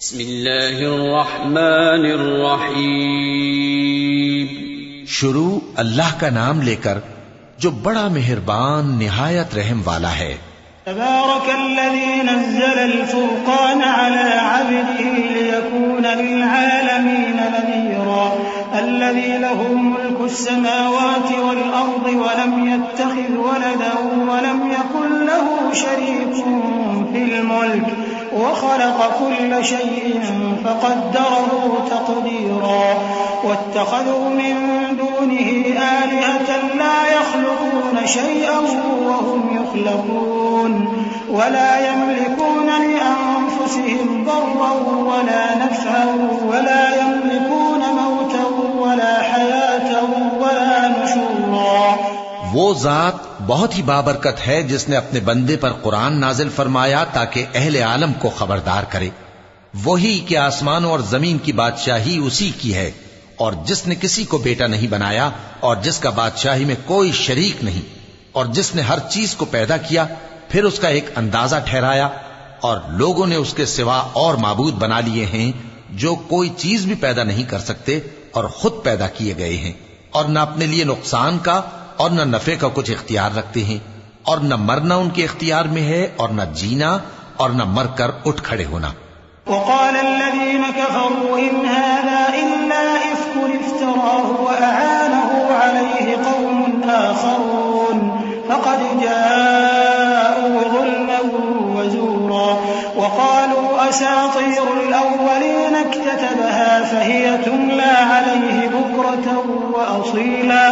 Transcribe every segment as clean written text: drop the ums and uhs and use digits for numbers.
بسم اللہ الرحمن الرحیم. شروع اللہ کا نام لے کر جو بڑا مہربان نہایت رحم والا ہے. تبارك الذي نزل الفرقان على عبده ليكون للعالمين نذيرا الذي له ملك السماوات والأرض ولم يتخذ ولدا ولم يكن له شريك في الملك وخلق كل شيء فقدره تقديرا واتخذوا من دونه آلهة لا يخلقون شيئا وهم يخلقون ولا يملكون لأنفسهم ضرا ولا نفعا ولا يملكون موتا ولا حياة ولا نشورا. وہ ذات بہت ہی بابرکت ہے جس نے اپنے بندے پر قرآن نازل فرمایا تاکہ اہل عالم کو خبردار کرے. وہی کہ آسمانوں اور زمین کی بادشاہی اسی کی ہے اور جس نے کسی کو بیٹا نہیں بنایا اور جس کا بادشاہی میں کوئی شریک نہیں اور جس نے ہر چیز کو پیدا کیا پھر اس کا ایک اندازہ ٹھہرایا اور لوگوں نے اس کے سوا اور معبود بنا لیے ہیں جو کوئی چیز بھی پیدا نہیں کر سکتے اور خود پیدا کیے گئے ہیں اور نہ اپنے لیے نقصان کا اور نہ نفع کا کچھ اختیار رکھتے ہیں اور نہ مرنا ان کے اختیار میں ہے اور نہ جینا اور نہ مر کر اٹھ کھڑے ہونا. وقال الذين كفروا إن هذا إلا إفك افتراه وأعانه عليه قوم آخرون فقد جاءوا ظلما وزورا وقالوا أساطير الأولين اكتتبها فهي تملى عليه بكرة وأصيلا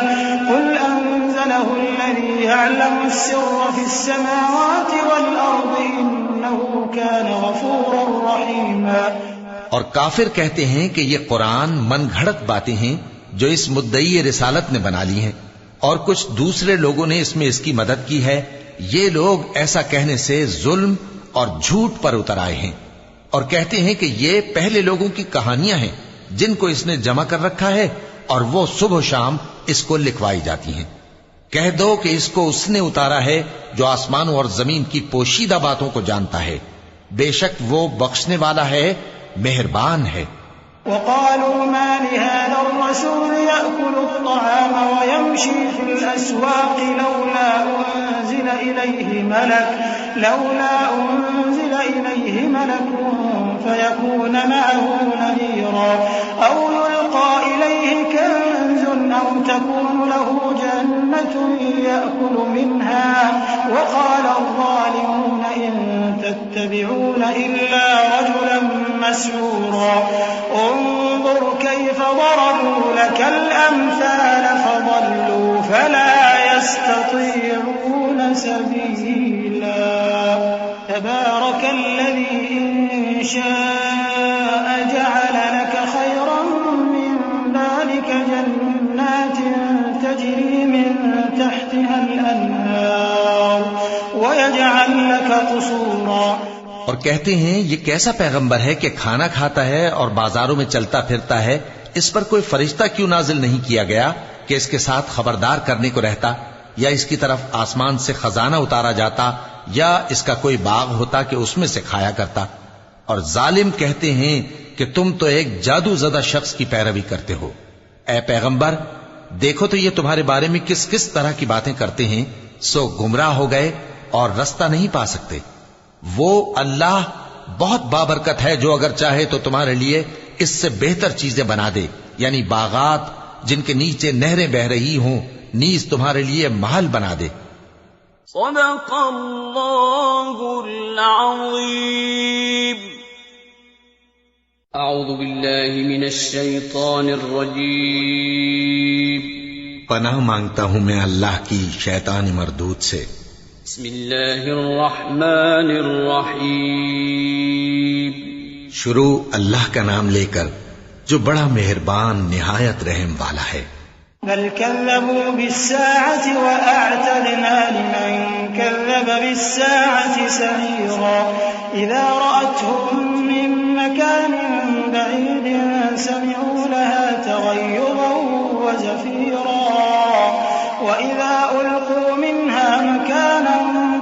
قل أنزله الذي يعلم السر في السماوات والأرض إنه كان غفورا رحيما. اور کافر کہتے ہیں کہ یہ قرآن من گھڑت باتیں ہیں جو اس مدعی رسالت نے بنا لی ہیں اور کچھ دوسرے لوگوں نے اس میں اس کی مدد کی ہے. یہ لوگ ایسا کہنے سے ظلم اور جھوٹ پر اتر آئے ہیں اور کہتے ہیں کہ یہ پہلے لوگوں کی کہانیاں ہیں جن کو اس نے جمع کر رکھا ہے اور وہ صبح و شام اس کو لکھوائی جاتی ہیں. کہہ دو کہ اس کو اس نے اتارا ہے جو آسمانوں اور زمین کی پوشیدہ باتوں کو جانتا ہے. بے شک وہ بخشنے والا ہے مہربان ہے. وقالوا ما لهذا الرسول يأكل الطعام ويمشي في الأسواق لولا أنزل إليه ملك فيكون معه نذيرا أو يلقى إليه كنز أو تكون له جنة يأكل منها وقال الظالمون إن تتبعون إلا رجلا مسحورا انظر كيف ضربوا لك الأمثال فضلوا فلا يستطيعون سبيلا. تبارك الذي إن شاء جعل لك خيرا من ذلك جنات تجري من تحتها الأنهار ويجعل لك قصورا. اور کہتے ہیں یہ کیسا پیغمبر ہے کہ کھانا کھاتا ہے اور بازاروں میں چلتا پھرتا ہے, اس پر کوئی فرشتہ کیوں نازل نہیں کیا گیا کہ اس کے ساتھ خبردار کرنے کو رہتا, یا اس کی طرف آسمان سے خزانہ اتارا جاتا, یا اس کا کوئی باغ ہوتا کہ اس میں سے کھایا کرتا. اور ظالم کہتے ہیں کہ تم تو ایک جادو زدہ شخص کی پیروی کرتے ہو. اے پیغمبر دیکھو تو یہ تمہارے بارے میں کس کس طرح کی باتیں کرتے ہیں, سو گمراہ ہو گئے اور رستہ نہیں پا سکتے. وہ اللہ بہت بابرکت ہے جو اگر چاہے تو تمہارے لیے اس سے بہتر چیزیں بنا دے, یعنی باغات جن کے نیچے نہریں بہ رہی ہوں, نیز تمہارے لیے محل بنا دے. صدق اللہ العظیم. اعوذ باللہ من الشیطان الرجیم. پناہ مانگتا ہوں میں اللہ کی شیطان مردود سے. بسم اللہ الرحمن الرحیم. شروع اللہ کا نام لے کر جو بڑا مہربان نہایت رحم والا ہے. بل كذبوا بالساعة وأعتدنا لمن كذب بالساعة سعيرا إذا رأتهم من مكان بعيد سمعوا لها تغيظا وزفيرا وإذا ألقوا منها مكانا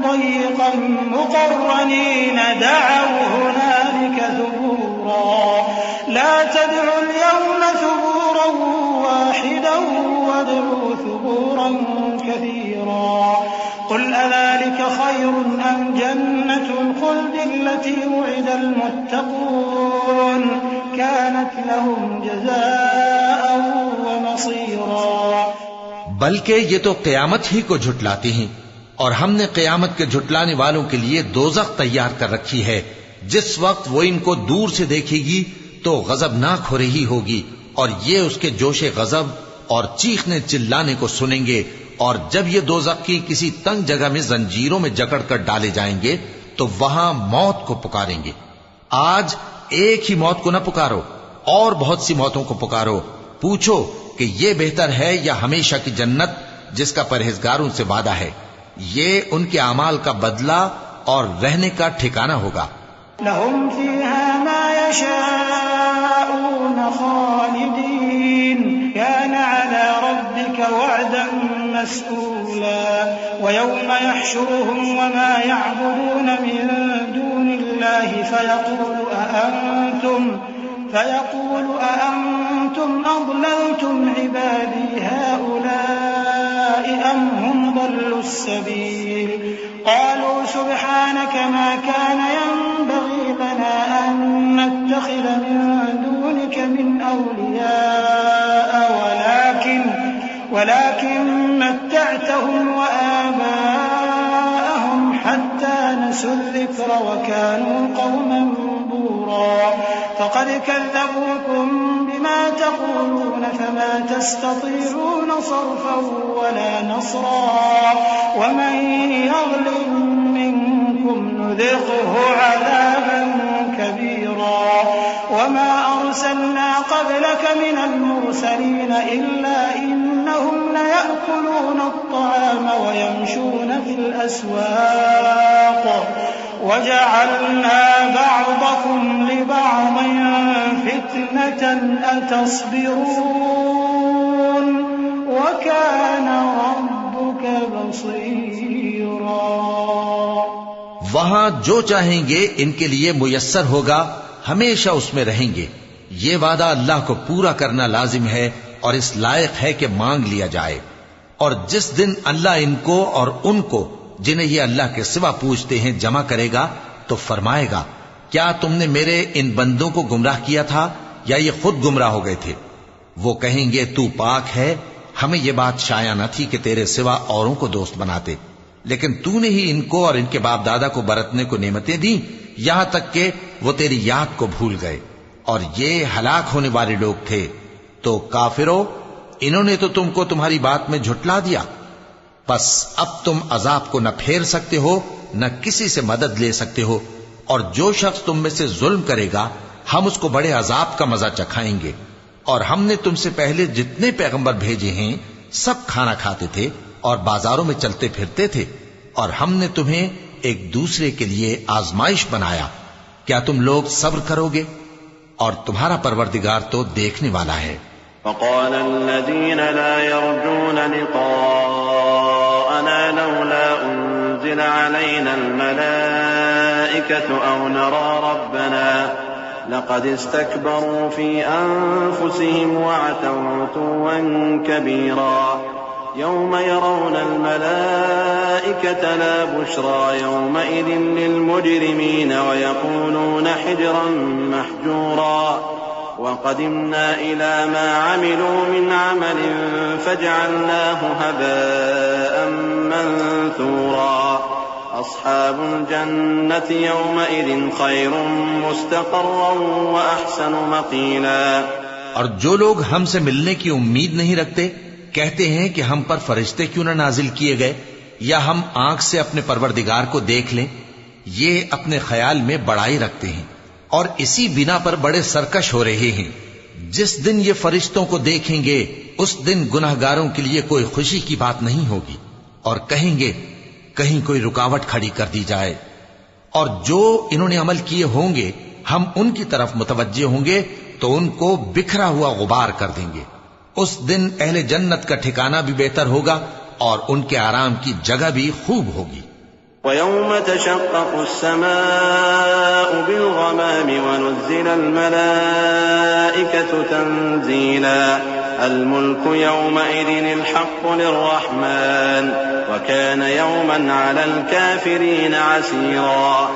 ضيقا مقرنين دعوا هنالك ثبورا لا تدعوا اليوم ثبورا واحدا وادعوا ثبورا كثيرا قل أذلك خير أم جنة الخلد التي وعد المتقون كانت لهم جزاء ومصيرا بلکہ یہ تو قیامت ہی کو جھٹلاتے ہیں، اور ہم نے قیامت کے جھٹلانے والوں کے لیے دوزخ تیار کر رکھی ہے، جس وقت وہ ان کو دور سے دیکھے گی تو غضبناک ہو رہی ہوگی، اور یہ اس کے جوش غضب اور چیخنے چلانے کو سنیں گے، اور جب یہ دوزخ کی کسی تنگ جگہ میں زنجیروں میں جکڑ کر ڈالے جائیں گے تو وہاں موت کو پکاریں گے۔ آج ایک ہی موت کو نہ پکارو، اور بہت سی موتوں کو پکارو، پوچھو کہ یہ بہتر ہے یا ہمیشہ کی جنت جس کا پرہیزگاروں سے وعدہ ہے، یہ ان کے اعمال کا بدلہ اور رہنے کا ٹھکانہ ہوگا۔ لهم فيها ما يشاءون خالدين كان على ربك وعدا مسئولا ويوم يحشرهم وما يعبدون من دون الله فيقول أأنتم أضللتم عبادي هؤلاء أم هم ضلوا السبيل قالوا سبحانك ما كان ينبغي لنا أن نتخذ من دونك من أولياء ولكن متعتهم وآباءهم حتى نسوا الذكر وكانوا قوما بورا فقد كذبوكم بما تقولون فما تستطيعون صرفا ولا نصرا ومن يظلم منكم نذقه عذابا كبيرا وما أرسلنا قبلك من المرسلين إلا إنهم ليأكلون الطعام ويمشون في الأسواق وجعلنا بعضكم لبعض فتنة أتصبرون وكان ربك بصيرا۔ وہاں جو چاہیں گے ان کے لیے میسر ہوگا، ہمیشہ اس میں رہیں گے۔ یہ وعدہ اللہ کو پورا کرنا لازم ہے اور اس لائق ہے کہ مانگ لیا جائے۔ اور جس دن اللہ ان کو اور ان کو جنہیں یہ اللہ کے سوا پوچھتے ہیں جمع کرے گا تو فرمائے گا، کیا تم نے میرے ان بندوں کو گمراہ کیا تھا یا یہ خود گمراہ ہو گئے تھے؟ وہ کہیں گے تو پاک ہے، ہمیں یہ بات شایع نہ تھی کہ تیرے سوا اوروں کو دوست بناتے، لیکن تو نے ہی ان کو اور ان کے باپ دادا کو برتنے کو نعمتیں دیں، یہاں تک کہ وہ تیری یاد کو بھول گئے، اور یہ ہلاک ہونے والے لوگ تھے۔ تو کافرو، انہوں نے تو تم کو تمہاری بات میں جھٹلا دیا، بس اب تم عذاب کو نہ پھیر سکتے ہو نہ کسی سے مدد لے سکتے ہو، اور جو شخص تم میں سے ظلم کرے گا ہم اس کو بڑے عذاب کا مزہ چکھائیں گے۔ اور ہم نے تم سے پہلے جتنے پیغمبر بھیجے ہیں سب کھانا کھاتے تھے اور بازاروں میں چلتے پھرتے تھے، اور ہم نے تمہیں ایک دوسرے کے لیے آزمائش بنایا، کیا تم لوگ صبر کرو گے؟ اور تمہارا پروردگار تو دیکھنے والا ہے۔ وقال الذين لا يرجون لقاءنا لولا أنزل علينا الملائكة أو نرى ربنا لقد استكبروا في أنفسهم وعتوا عتوا كبيرا يوم يرون الملائكة لا بشرى يومئذ للمجرمين ويقولون حجرا محجورا وقدمنا إلى ما عملوا من عمل فجعلناه هباء منثورا أصحاب الجنة يومئذ خير مستقرا وأحسن مقيلا۔ اور جو لوگ ہم سے ملنے کی امید نہیں رکھتے کہتے ہیں کہ ہم پر فرشتے کیوں نہ نازل کیے گئے یا ہم آنکھ سے اپنے پروردگار کو دیکھ لیں، یہ اپنے خیال میں بڑائی رکھتے ہیں اور اسی بنا پر بڑے سرکش ہو رہے ہیں۔ جس دن یہ فرشتوں کو دیکھیں گے اس دن گناہگاروں کے لیے کوئی خوشی کی بات نہیں ہوگی، اور کہیں گے کہیں کوئی رکاوٹ کھڑی کر دی جائے، اور جو انہوں نے عمل کیے ہوں گے ہم ان کی طرف متوجہ ہوں گے تو ان کو بکھرا ہوا غبار کر دیں گے۔ اس دن اہل جنت کا ٹھکانہ بھی بہتر ہوگا اور ان کے آرام کی جگہ بھی خوب ہوگی۔ ويوم تشقق السماء بالغمام ونزل الملائكة تنزيلا الملك يومئذ الحق للرحمن وكان يوما على الكافرين عسيرا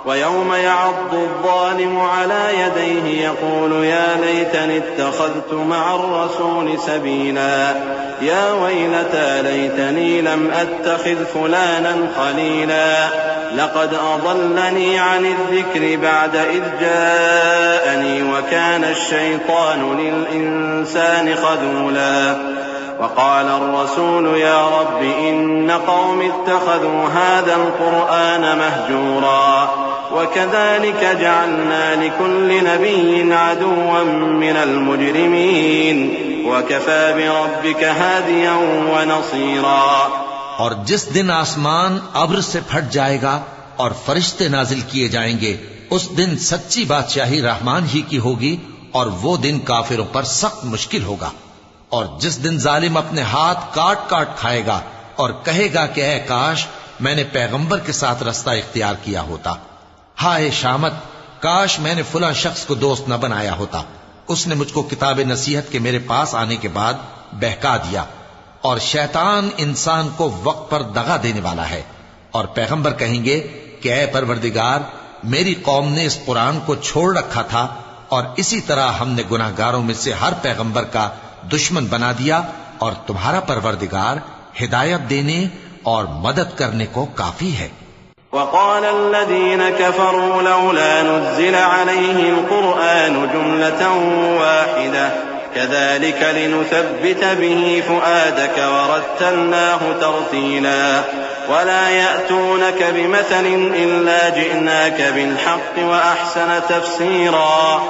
ويوم يعض الظالم على يديه يقول يا ليتني اتخذت مع الرسول سبيلا يا ويلتى ليتني لم أتخذ فلانا خليلا لقد أضلني عن الذكر بعد إذ جاءني وكان الشيطان للإنسان خذولا وقال الرسول يا رب إن قوم اتخذوا هذا القرآن مهجورا وكذلك جعلنا لكل نبي عدوا من المجرمين وكفى بربك هاديا ونصيرا. اور جس دن آسمان ابر سے پھٹ جائے گا اور فرشتے نازل کیے جائیں گے اس دن سچی بادشاہی رحمان ہی کی ہوگی اور وہ دن کافروں پر سخت مشکل ہوگا. اور جس دن ظالم اپنے ہاتھ کاٹ کاٹ کھائے گا اور کہے گا کہ اے کاش میں نے پیغمبر کے ساتھ رستہ اختیار کیا ہوتا، ہائے شامت کاش میں نے فلاں شخص کو دوست نہ بنایا ہوتا، اس نے مجھ کو کتاب نصیحت کے میرے پاس آنے کے بعد بہکا دیا. اور شیطان انسان کو وقت پر دغا دینے والا ہے. اور پیغمبر کہیں گے کہ اے پروردگار میری قوم نے اس قرآن کو چھوڑ رکھا تھا اور اسی طرح ہم نے گناہگاروں میں سے ہر پیغمبر کا دشمن بنا دیا اور تمہارا پروردگار ہدایت دینے اور مدد کرنے کو کافی ہے. وقال الذين كفروا لولا نزل عليه القرآن جملة واحدة كذلك لنثبت به فؤادك ورتلناه ترتيلا ولا يأتونك بمثل إلا جئناك بالحق وأحسن تفسيرا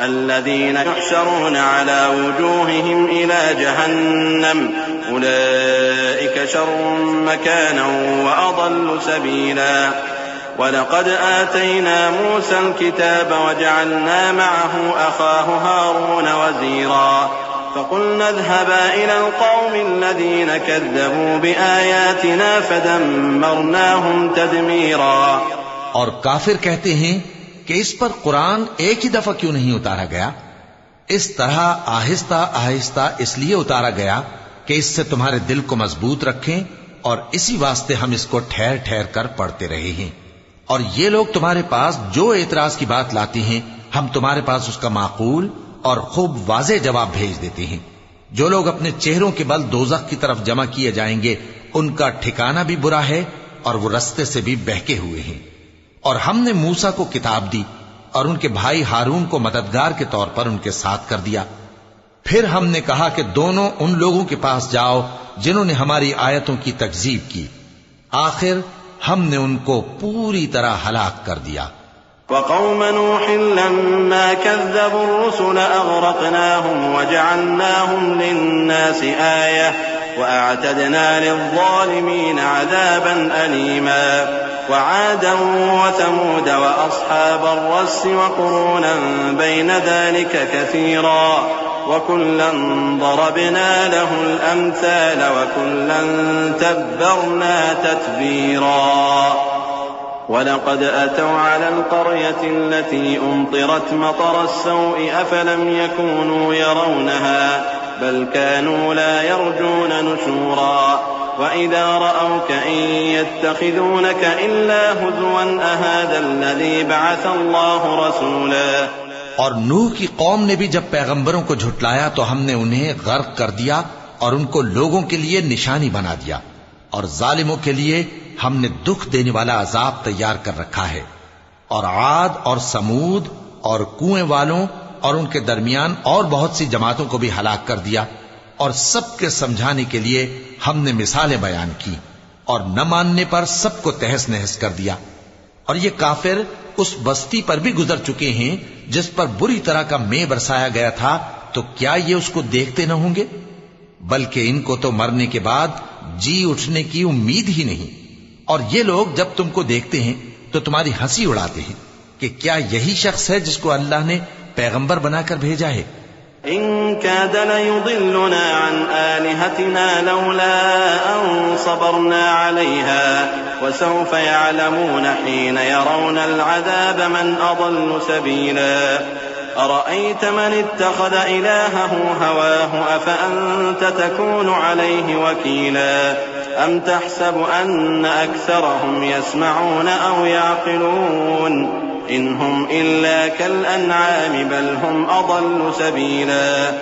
الذين يحشرون على وجوههم إلى جهنم أولئك شر مكانا وأضل سبيلا. ولقد آتينا موسى الكتاب وجعلنا معه أخاه هارون وزيرا فقلنا اذهبا إلى القوم الذين كذبوا بآياتنا فدمرناهم تدميرا. اور کافر کہتے ہیں کہ اس پر قرآن ایک ہی دفعہ کیوں نہیں اتارا گیا؟ اس طرح آہستہ آہستہ اس لیے اتارا گیا کہ اس سے تمہارے دل کو مضبوط رکھیں اور اسی واسطے ہم اس کو ٹھہر ٹھہر کر پڑھتے رہے ہیں. اور یہ لوگ تمہارے پاس جو اعتراض کی بات لاتے ہیں ہم تمہارے پاس اس کا معقول اور خوب واضح جواب بھیج دیتے ہیں. جو لوگ اپنے چہروں کے بل دوزخ کی طرف جمع کیے جائیں گے ان کا ٹھکانہ بھی برا ہے اور وہ رستے سے بھی بہکے ہوئے ہیں. اور ہم نے موسیٰ کو کتاب دی اور ان کے بھائی ہارون کو مددگار کے طور پر ان کے ساتھ کر دیا. پھر ہم نے کہا کہ دونوں ان لوگوں کے پاس جاؤ جنہوں نے ہماری آیتوں کی تکذیب کی. آخر ہم نے ان کو پوری طرح ہلاک کر دیا. وقوم نوح لما كذبوا الرسل أغرقناهم وجعلناهم للناس آية وأعتدنا للظالمين عذابا أليما. وعادا وثمود وأصحاب الرس وقرونا بين ذلك كثيرا وكلا ضربنا له الأمثال وكلا تبرنا تتبيرا. ولقد أتوا على القرية التي أمطرت مطر السوء أفلم يكونوا يرونها بل كانوا لا يرجون نشورا. وإذا رأوك إن يتخذونك إلا هزوا أهذا الذي بعث الله رسولا. اور نوح کی قوم نے بھی جب پیغمبروں کو جھٹلایا تو ہم نے انہیں غرق کر دیا اور ان کو لوگوں کے لیے نشانی بنا دیا اور ظالموں کے لیے ہم نے دکھ دینے والا عذاب تیار کر رکھا ہے. اور عاد اور سمود اور کنویں والوں اور ان کے درمیان اور بہت سی جماعتوں کو بھی ہلاک کر دیا اور سب کے سمجھانے کے لیے ہم نے مثالیں بیان کی اور نہ ماننے پر سب کو تہس نہس کر دیا. اور یہ کافر اس بستی پر بھی گزر چکے ہیں جس پر بری طرح کا مے برسایا گیا تھا، تو کیا یہ اس کو دیکھتے نہ ہوں گے؟ بلکہ ان کو تو مرنے کے بعد جی اٹھنے کی امید ہی نہیں. اور یہ لوگ جب تم کو دیکھتے ہیں تو تمہاری ہنسی اڑاتے ہیں کہ کیا یہی شخص ہے جس کو اللہ نے پیغمبر بنا کر بھیجا ہے؟ إن كاد ليضلنا عن آلهتنا لولا أن صبرنا عليها وسوف يعلمون حين يرون العذاب من أضل سبيلا أرأيت من اتخذ إلهه هواه أفأنت تكون عليه وكيلا أم تحسب أن أكثرهم يسمعون أو يعقلون إن هم إلا كالأنعام بل هم أضل سبيلا.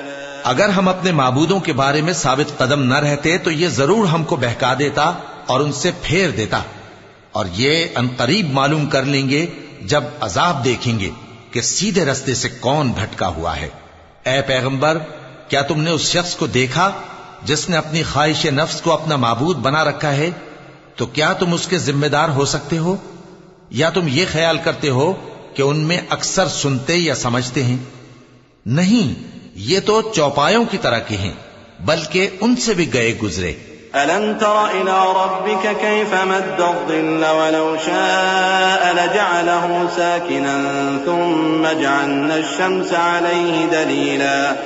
اگر ہم اپنے معبودوں کے بارے میں ثابت قدم نہ رہتے تو یہ ضرور ہم کو بہکا دیتا اور ان سے پھیر دیتا، اور یہ انقریب معلوم کر لیں گے جب عذاب دیکھیں گے کہ سیدھے رستے سے کون بھٹکا ہوا ہے. اے پیغمبر، کیا تم نے اس شخص کو دیکھا جس نے اپنی خواہش نفس کو اپنا معبود بنا رکھا ہے؟ تو کیا تم اس کے ذمہ دار ہو سکتے ہو؟ یا تم یہ خیال کرتے ہو کہ ان میں اکثر سنتے یا سمجھتے ہیں؟ نہیں، یہ تو چوپایوں کی طرح کے ہیں، بلکہ ان سے بھی گئے گزرے. ألم تر إلى ربك كيف مد الظل ولو شاء لجعله ساكنا ثم جعلنا الشمس عليه دليلا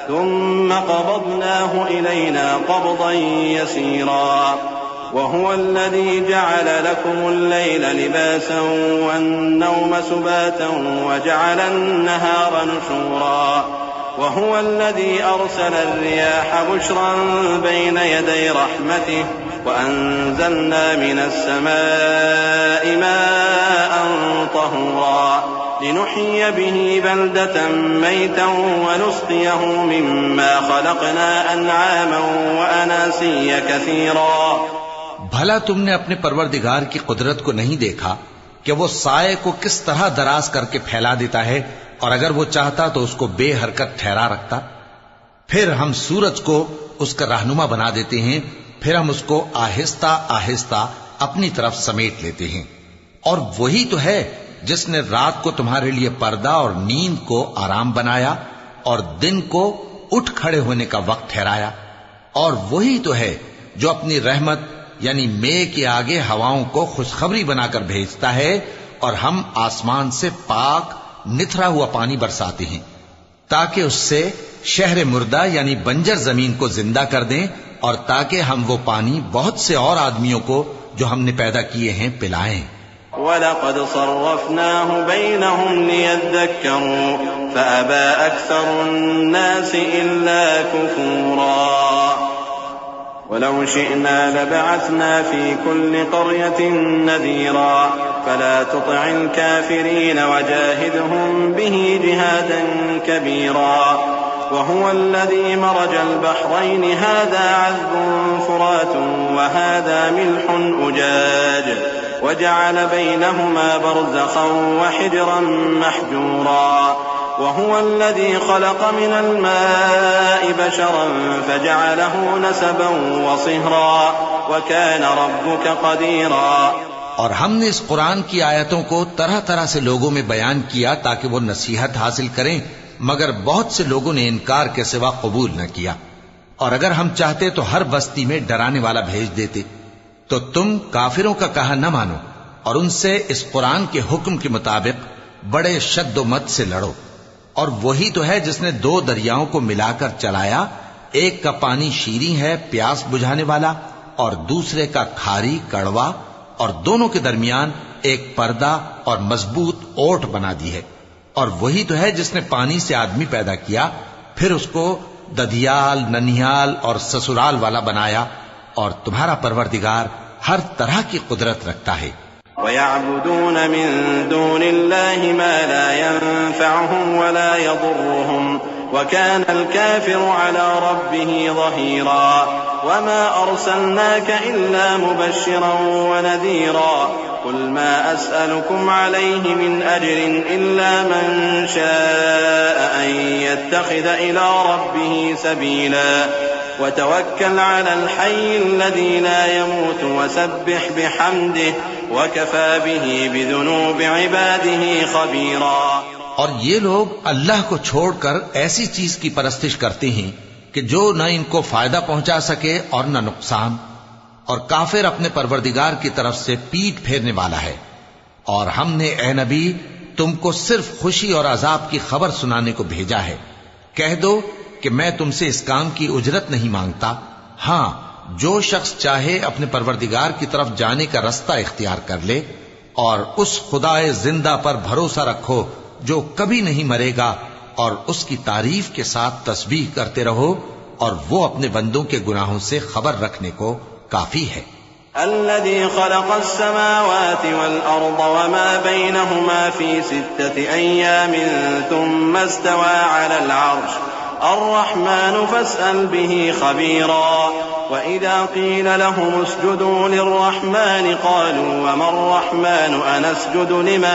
ثم قبضناه إلينا قبضا يسيرا وهو الذي جعل لكم الليل لباسا والنوم سباتا وجعل النهار نشورا وهو الذي أرسل الرياح بشرا بين يدي رحمته وأنزلنا من السماء ماء طهورا لنحيي به بلدة ميتا ونسقيه مما خلقنا أنعاما وأناسيا كثيرا. بھلا تم نے اپنے پروردگار کی قدرت کو نہیں دیکھا کہ وہ سائے کو کس طرح دراز کر کے پھیلا دیتا ہے، اور اگر وہ چاہتا تو اس کو بے حرکت ٹھہرا رکھتا؟ پھر ہم سورج کو اس کا رہنما بنا دیتے ہیں، پھر ہم اس کو آہستہ آہستہ اپنی طرف سمیٹ لیتے ہیں. اور وہی تو ہے جس نے رات کو تمہارے لیے پردہ اور نیند کو آرام بنایا اور دن کو اٹھ کھڑے ہونے کا وقت ٹھہرایا. اور وہی تو ہے جو اپنی رحمت یعنی مے کے آگے ہواؤں کو خوشخبری بنا کر بھیجتا ہے، اور ہم آسمان سے پاک نتھرا ہوا پانی برساتے ہیں تاکہ اس سے شہر مردہ یعنی بنجر زمین کو زندہ کر دیں، اور تاکہ ہم وہ پانی بہت سے اور آدمیوں کو جو ہم نے پیدا کیے ہیں پلائیں. وَلَقَدْ صَرَّفْنَاهُ بَيْنَهُمْ لِيَذَّكَّرُوا فَأَبَى أَكْثَرُ النَّاسِ إِلَّا كُفُورًا. وَلَوْ شِئْنَا لَبَعَثْنَا فِي كُلِّ قَرْيَةٍ نَذِيرًا فَلَا تُطِعِ الْكَافِرِينَ وَجَاهِدْهُمْ بِهِ جِهَادًا كَبِيرًا. وهو الذي مرج البحرين هذا عذب فرات وهذا ملح أجاج وجعل بينهما برزخا وحجرا محجورا. وهو الذي خلق من الماء بشرا فجعله نسبا وصهرا وكان ربك قديرا. اور ہم نے اس قرآن کی آیتوں کو طرح طرح سے لوگوں میں بیان کیا تاکہ وہ نصیحت حاصل کریں، مگر بہت سے لوگوں نے انکار کے سوا قبول نہ کیا. اور اگر ہم چاہتے تو ہر بستی میں ڈرانے والا بھیج دیتے. تو تم کافروں کا کہا نہ مانو اور ان سے اس قرآن کے حکم کے مطابق بڑے شد و مت سے لڑو. اور وہی تو ہے جس نے دو دریاؤں کو ملا کر چلایا، ایک کا پانی شیریں ہے پیاس بجھانے والا، اور دوسرے کا کھاری کڑوا، اور دونوں کے درمیان ایک پردہ اور مضبوط اوٹ بنا دی ہے. اور وہی تو ہے جس نے پانی سے آدمی پیدا کیا، پھر اس کو ددھیال، ننھیال اور سسرال والا بنایا، اور تمہارا پروردگار ہر طرح کی قدرت رکھتا ہے. وَيَعْبُدُونَ مِن دُونِ اللَّهِ مَا لَا يَنفَعُهُمْ وَلَا يَضُرُّهُمْ وَكَانَ الْكَافِرُ عَلَى رَبِّهِ ظَهِيرًا. وَمَا أَرْسَلْنَاكَ إِلَّا مُبَشِّرًا وَنَذِيرًا. قُلْ مَا أَسْأَلُكُمْ عَلَيْهِ مِنْ أَجْرٍ إِلَّا مَنْ شَاءَ أَنْ يَتَّخِذَ إِلَى رَبِّهِ سَبِيلًا. وَتَوَكَّلْ عَلَى الْحَيِّ الَّذِي لَا يَمُوتُ وَسَبِّحْ بِحَمْدِهِ وَكَفَى بِهِ بِذُنُوبِ عِبَادِهِ خَبِيرًا. اور یہ لوگ اللہ کو چھوڑ کر ایسی چیز کی پرستش کرتے ہیں کہ جو نہ ان کو فائدہ پہنچا سکے اور نہ نقصان، اور کافر اپنے پروردگار کی طرف سے پیٹ پھیرنے والا ہے. اور ہم نے اے نبی تم کو صرف خوشی اور عذاب کی خبر سنانے کو بھیجا ہے. کہہ دو کہ میں تم سے اس کام کی اجرت نہیں مانگتا، ہاں جو شخص چاہے اپنے پروردگار کی طرف جانے کا رستہ اختیار کر لے، اور اس خدائے زندہ پر بھروسہ رکھو جو کبھی نہیں مرے گا، اور اس کی تعریف کے ساتھ تسبیح کرتے رہو، اور وہ اپنے بندوں کے گناہوں سے خبر رکھنے کو کافی ہے۔ الذي خلق السماوات والأرض وما بينهما في 6 أيام ثم استوى على العرش الرحمن فاسأل به خبيرا وإذا قيل لهم اسجدوا للرحمن قالوا وما الرحمن أنسجد لما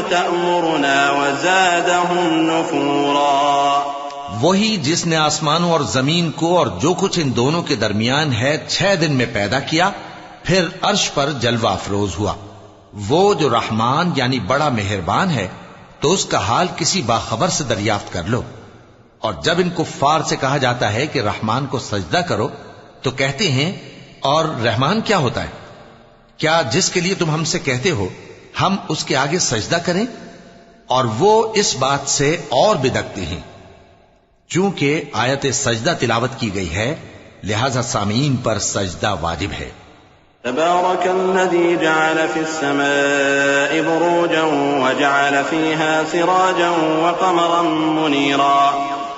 تأمرنا وزادهم نفورا۔ وہی جس نے آسمانوں اور زمین کو اور جو کچھ ان دونوں کے درمیان ہے 6 دن میں پیدا کیا، پھر عرش پر جلوہ افروز ہوا۔ وہ جو رحمان یعنی بڑا مہربان ہے، تو اس کا حال کسی باخبر سے دریافت کر لو۔ اور جب ان کفار سے کہا جاتا ہے کہ رحمان کو سجدہ کرو تو کہتے ہیں اور رحمان کیا ہوتا ہے؟ کیا جس کے لیے تم ہم سے کہتے ہو ہم اس کے آگے سجدہ کریں؟ اور وہ اس بات سے اور بدکتے ہیں۔ چونکہ آیت سجدہ تلاوت کی گئی ہے، لہذا سامعین پر سجدہ واجب ہے۔ تبارك الذي جعل في السماء بروجا وجعل فيها سراجا وقمرا منيرا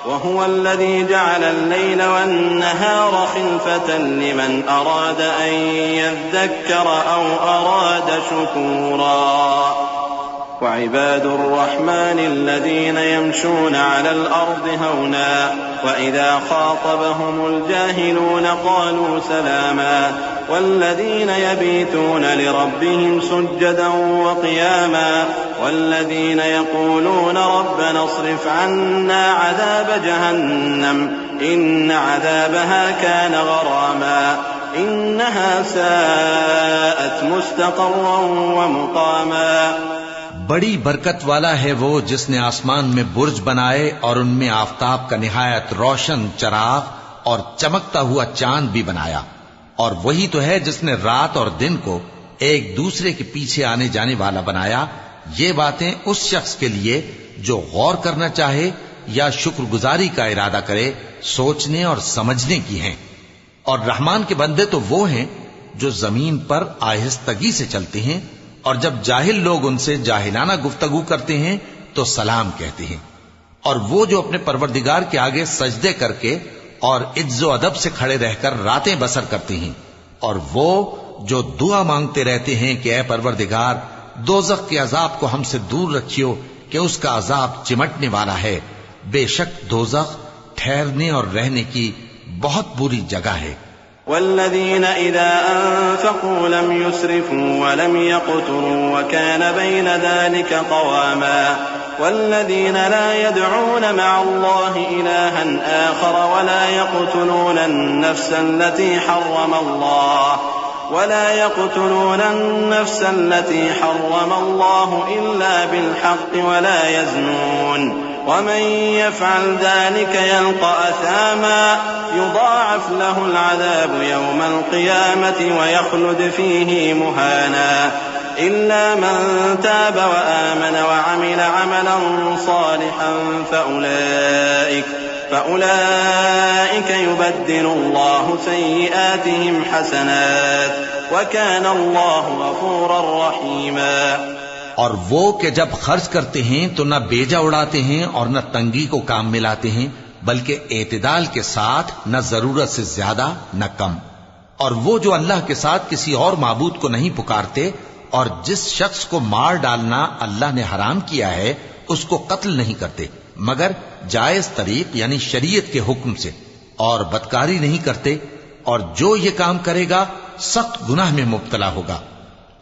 وهو الذي جعل الليل والنهار خلفة لمن أراد أن يذكر أو أراد شكورا وعباد الرحمن الذين يمشون على الأرض هونا وإذا خاطبهم الجاهلون قالوا سلاما والذين يبيتون لربهم سجدا وقياما والذين يقولون ربنا اصرف عنا عذاب جهنم إن عذابها كان غراما إنها ساءت مستقرا ومقاما۔ بڑی برکت والا ہے وہ جس نے آسمان میں برج بنائے اور ان میں آفتاب کا نہایت روشن چراغ اور چمکتا ہوا چاند بھی بنایا، اور وہی تو ہے جس نے رات اور دن کو ایک دوسرے کے پیچھے آنے جانے والا بنایا۔ یہ باتیں اس شخص کے لیے جو غور کرنا چاہے یا شکر گزاری کا ارادہ کرے سوچنے اور سمجھنے کی ہیں۔ اور رحمان کے بندے تو وہ ہیں جو زمین پر آہستگی سے چلتے ہیں، اور جب جاہل لوگ ان سے جاہلانہ گفتگو کرتے ہیں تو سلام کہتے ہیں۔ اور وہ جو اپنے پروردگار کے آگے سجدے کر کے اور عز و ادب سے کھڑے رہ کر راتیں بسر کرتے ہیں، اور وہ جو دعا مانگتے رہتے ہیں کہ اے پروردگار دوزخ کے عذاب کو ہم سے دور رکھیو کہ اس کا عذاب چمٹنے والا ہے، بے شک دوزخ ٹھہرنے اور رہنے کی بہت بری جگہ ہے۔ والذين إذا أنفقوا لم يسرفوا ولم يقتروا وكان بين ذلك قواما والذين لا يدعون مع الله إلها آخر ولا يقتلون النفس التي حرم الله إلا بالحق ولا يزنون ومن يفعل ذلك يلقى أثاما يضاعف له العذاب يوم القيامة ويخلد فيه مهانا إلا من تاب وآمن وعمل عملا صالحا فأولئك يبدل الله سيئاتهم حسنات وكان الله غفورا رحيما۔ اور وہ کہ جب خرچ کرتے ہیں تو نہ بیجا اڑاتے ہیں اور نہ تنگی کو کام میں لاتے ہیں، بلکہ اعتدال کے ساتھ نہ ضرورت سے زیادہ نہ کم۔ اور وہ جو اللہ کے ساتھ کسی اور معبود کو نہیں پکارتے، اور جس شخص کو مار ڈالنا اللہ نے حرام کیا ہے اس کو قتل نہیں کرتے مگر جائز طریق یعنی شریعت کے حکم سے، اور بدکاری نہیں کرتے، اور جو یہ کام کرے گا سخت گناہ میں مبتلا ہوگا۔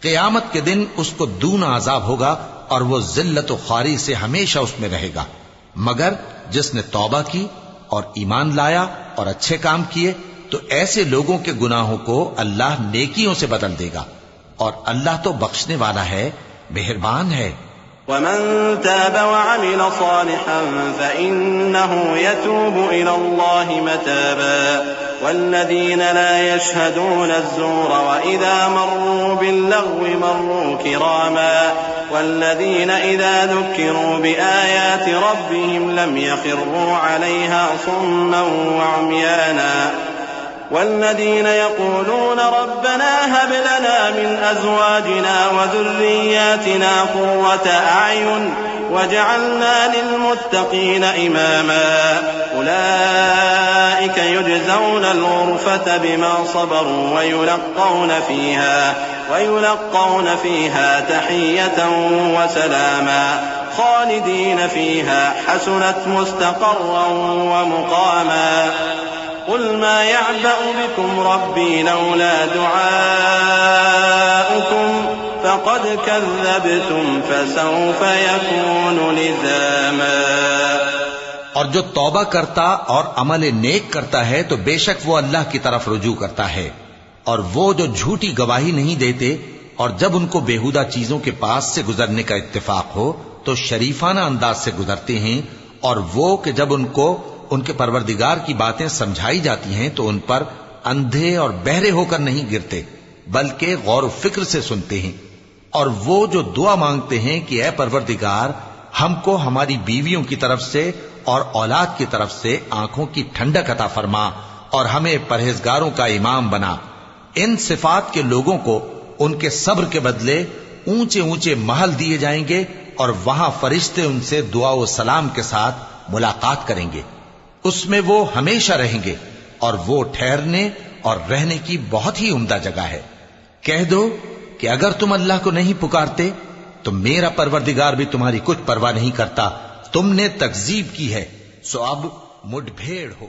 قیامت کے دن اس کو دونا عذاب ہوگا اور وہ ذلت و خواری سے ہمیشہ اس میں رہے گا، مگر جس نے توبہ کی اور ایمان لایا اور اچھے کام کیے تو ایسے لوگوں کے گناہوں کو اللہ نیکیوں سے بدل دے گا، اور اللہ تو بخشنے والا ہے، مہربان ہے۔ ومن تاب وعمل صالحا فإنه يتوب إلى الله متابا والذين لا يشهدون الزور وإذا مروا باللغو مروا كراما والذين إذا ذكروا بآيات ربهم لم يخروا عليها صما وعميانا والذين يقولون ربنا هب لنا من أزواجنا وذرياتنا قرة أعين وجعلنا للمتقين إماما أولئك يجزون الغرفة بما صبروا ويلقون فيها تحية وسلاما خالدين فيها حسنت مستقرا ومقاما قل ما يعبأ بكم ربي لولا دعاؤكم فقد كذبتم فسوف يكون لزاما اور جو توبہ کرتا اور عمل نیک کرتا ہے تو بے شک وہ اللہ کی طرف رجوع کرتا ہے، اور وہ جو جھوٹی گواہی نہیں دیتے اور جب ان کو بیہودہ چیزوں کے پاس سے گزرنے کا اتفاق ہو تو شریفانہ انداز سے گزرتے ہیں، اور وہ کہ جب ان کو ان کے پروردگار کی باتیں سمجھائی جاتی ہیں تو ان پر اندھے اور بہرے ہو کر نہیں گرتے بلکہ غور و فکر سے سنتے ہیں، اور وہ جو دعا مانگتے ہیں کہ اے پروردگار ہم کو ہماری بیویوں کی طرف سے اور اولاد کی طرف سے آنکھوں کی ٹھنڈک عطا فرما اور ہمیں پرہیزگاروں کا امام بنا، ان صفات کے لوگوں کو ان کے صبر کے بدلے اونچے اونچے محل دیے جائیں گے، اور وہاں فرشتے ان سے دعا و سلام کے ساتھ ملاقات کریں گے، اس میں وہ ہمیشہ رہیں گے، اور وہ ٹھہرنے اور رہنے کی بہت ہی عمدہ جگہ ہے۔ کہہ دو کہ اگر تم اللہ کو نہیں پکارتے تو میرا پروردگار بھی تمہاری کچھ پرواہ نہیں کرتا، تم نے تکذیب کی ہے سو اب مڈ بھیڑ ہو۔